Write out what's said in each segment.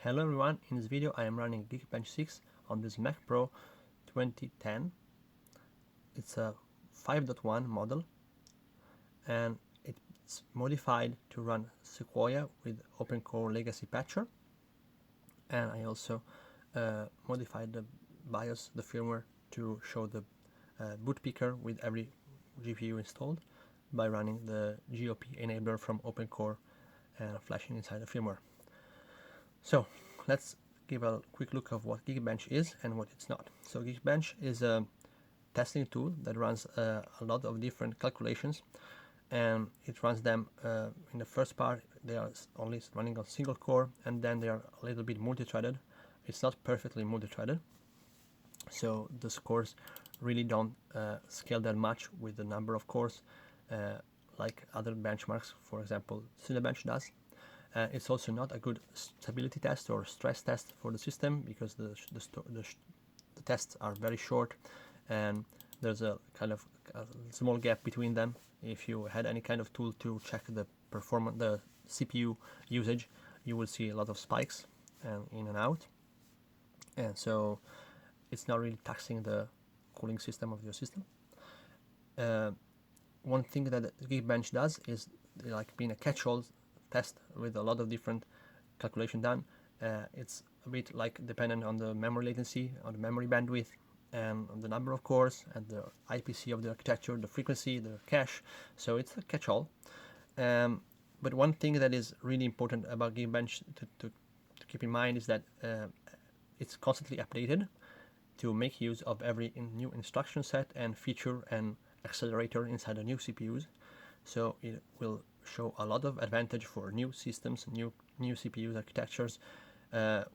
Hello everyone, in this video I am running Geekbench 6 on this Macpro 2010. It's a 5.1 model and it's modified to run Sequoia with OpenCore Legacy Patcher, and I also modified the BIOS, the firmware, to show the boot picker with every GPU installed by running the GOP enabler from OpenCore and flashing inside the firmware. So let's give a quick look of what Geekbench is and what it's not. So Geekbench is a testing tool that runs a lot of different calculations, and it runs them in the first part they are only running on single core, and then they are a little bit multi-threaded. It's not perfectly multi-threaded, so the scores really don't scale that much with the number of cores like other benchmarks, for example Cinebench does. It's also not a good stability test or stress test for the system because the tests are very short and there's a kind of a small gap between them. If you had any kind of tool to check the performance, the CPU usage, you will see a lot of spikes and in and out, and so it's not really taxing the cooling system of your system. One thing that Geekbench does is like being a catch-all test with a lot of different calculation done. It's a bit like dependent on the memory latency, on the memory bandwidth, and on the number of cores, and the IPC of the architecture, the frequency, the cache. So it's a catch-all. But one thing that is really important about Geekbench to keep in mind is that it's constantly updated to make use of every new instruction set and feature and accelerator inside the new CPUs. So it will show a lot of advantage for new systems, new CPU architectures,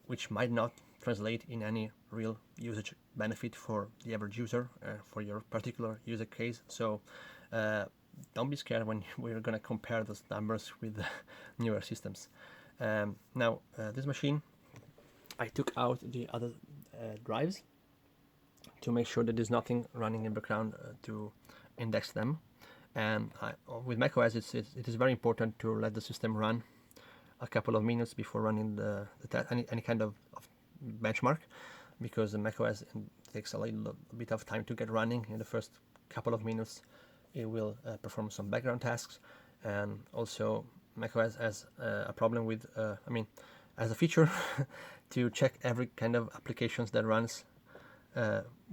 which might not translate in any real usage benefit for the average user, for your particular user case. So don't be scared when we're going to compare those numbers with newer systems. Now, this machine, I took out the other drives to make sure that there's nothing running in the background to index them. And with Macos, it is very important to let the system run a couple of minutes before running any kind of benchmark, because the Macos takes a little bit of time to get running. In the first couple of minutes, it will perform some background tasks, and also Macos has a problem with, as a feature, to check every kind of applications that runs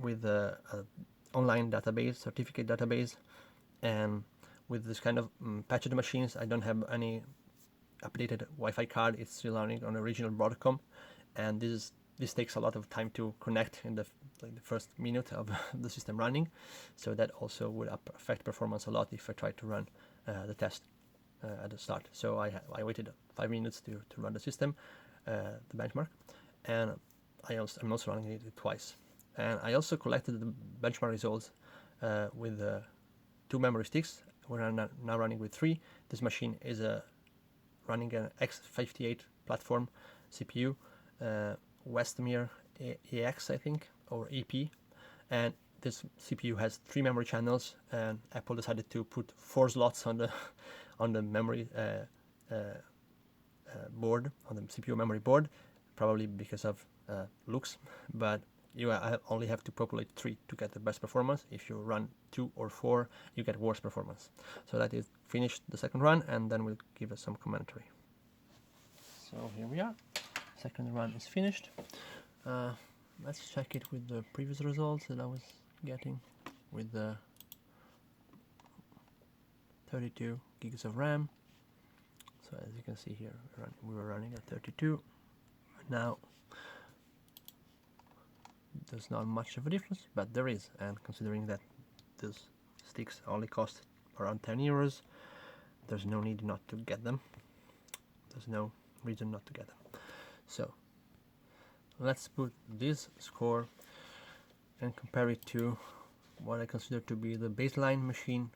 with a online database, certificate database. And with this kind of patched machines, I don't have any updated Wi-Fi card. It's still running on original Broadcom, and this takes a lot of time to connect in the first minute of the system running. So that also would affect performance a lot if I try to run the test at the start. So I waited 5 minutes to run the system, the benchmark, and I'm also running it twice. And I also collected the benchmark results with 2 memory sticks. We're now running with 3. This machine is running an X58 platform CPU, Westmere AX, I think, or EP, and this CPU has 3 memory channels, and Apple decided to put 4 slots on the memory board, on the CPU memory board, probably because of looks, but you only have to populate 3 to get the best performance. If you run 2 or 4, you get worse performance. So that is finished the second run, and then we'll give us some commentary. So here we are. Second run is finished. Let's check it with the previous results that I was getting with the 32 gigs of RAM. So as you can see here, we were running at 32. Now there's not much of a difference, but there is, and considering that these sticks only cost around 10 euros, there's no need not to get them. There's no reason not to get them. So let's put this score and compare it to what I consider to be the baseline machine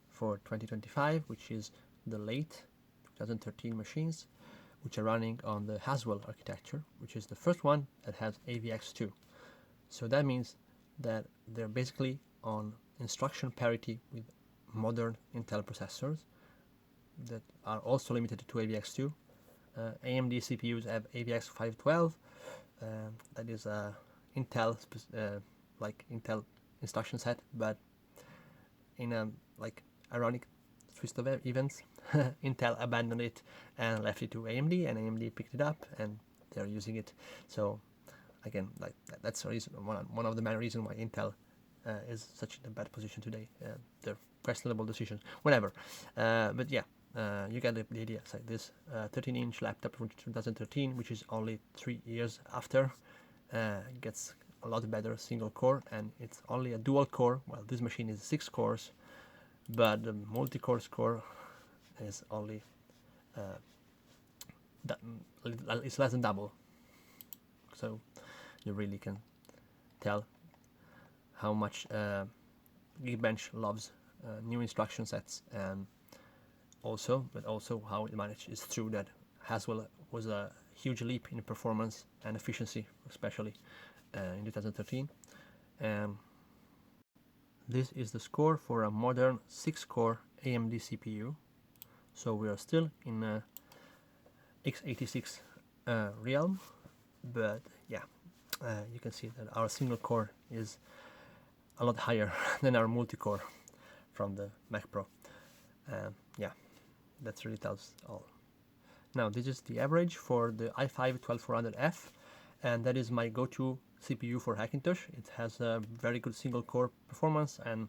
for 2025, which is the late 2013 machines, which are running on the Haswell architecture, which is the first one that has AVX2. So that means that they're basically on instruction parity with modern Intel processors that are also limited to AVX2, AMD CPUs have AVX 512. That is a Intel like Intel instruction set, but in a like ironic twist of events, Intel abandoned it and left it to AMD, and AMD picked it up and they're using it. So again, like that's the reason, one of the main reasons why Intel is such in a bad position today. They're questionable decisions, whatever. But yeah, you get the idea. It's like this 13-inch laptop from 2013, which is only 3 years after, gets a lot better single core, and it's only a dual core. Well, this machine is 6 cores, but the multi-core score is only it's less than double. So you really can tell how much Geekbench loves new instruction sets, and but also how it managed. It's true that Haswell was a huge leap in performance and efficiency, especially in 2013. This is the score for a modern 6-core AMD CPU. So we are still in x86 realm, but yeah, you can see that our single core is a lot higher than our multi-core from the Macpro. Yeah, that really tells all. Now this is the average for the i5 12400F, and that is my go-to CPU for Hackintosh. It has a very good single core performance and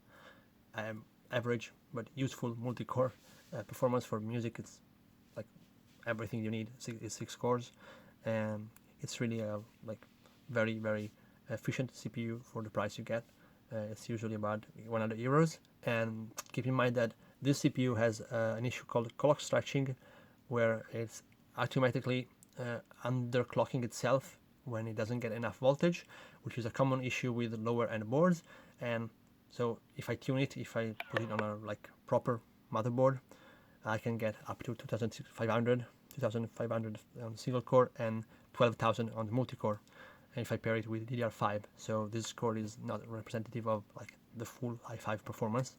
average but useful multi-core performance for music. It's like everything you need is 6 cores, and it's really a very efficient CPU for the price you get. It's usually about 100 euros, and keep in mind that this CPU has an issue called clock stretching, where it's automatically underclocking itself when it doesn't get enough voltage, which is a common issue with lower end boards. And so if I tune it, if I put it on a proper motherboard, I can get up to 2500 on the single core and 12,000 on the multi-core, and if I pair it with DDR5. So this score is not representative of the full i5 performance,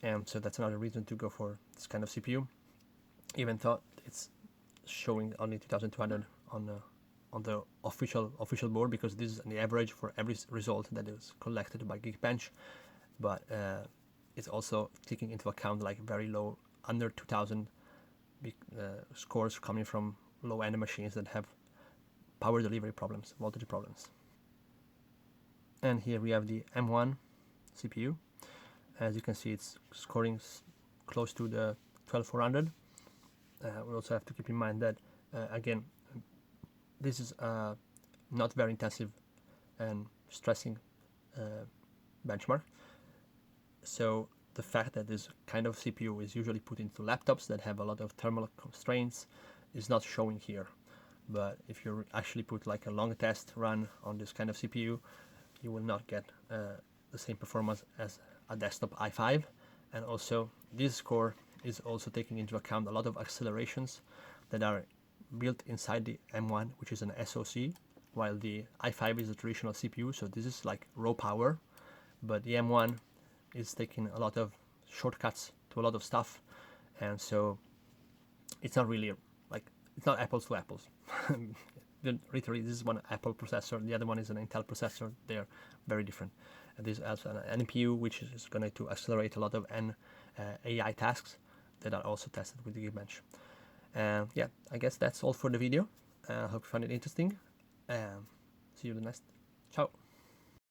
and so that's another reason to go for this kind of CPU, even though it's showing only 2200 on the official board, because this is the average for every result that is collected by Geekbench. But it's also taking into account very low, under 2000 scores coming from low-end machines that have power delivery problems, voltage problems. And here we have the M1 CPU. As you can see, it's scoring close to the 12400. We also have to keep in mind that again, this is not very intensive and stressing benchmark. So the fact that this kind of CPU is usually put into laptops that have a lot of thermal constraints is not showing here. But if you actually put a long test run on this kind of CPU, you will not get the same performance as a desktop i5. And also this score is also taking into account a lot of accelerations that are built inside the M1, which is an SoC, while the i5 is a traditional CPU, so this is raw power. But the M1 is taking a lot of shortcuts to a lot of stuff, and so it's not really it's not apples to apples. Literally, this is one Apple processor, the other one is an Intel processor. They're very different. And this has an NPU, which is going to accelerate a lot of AI tasks that are also tested with the Geekbench. Yeah, I guess that's all for the video. I hope you found it interesting. See you in the next. Ciao.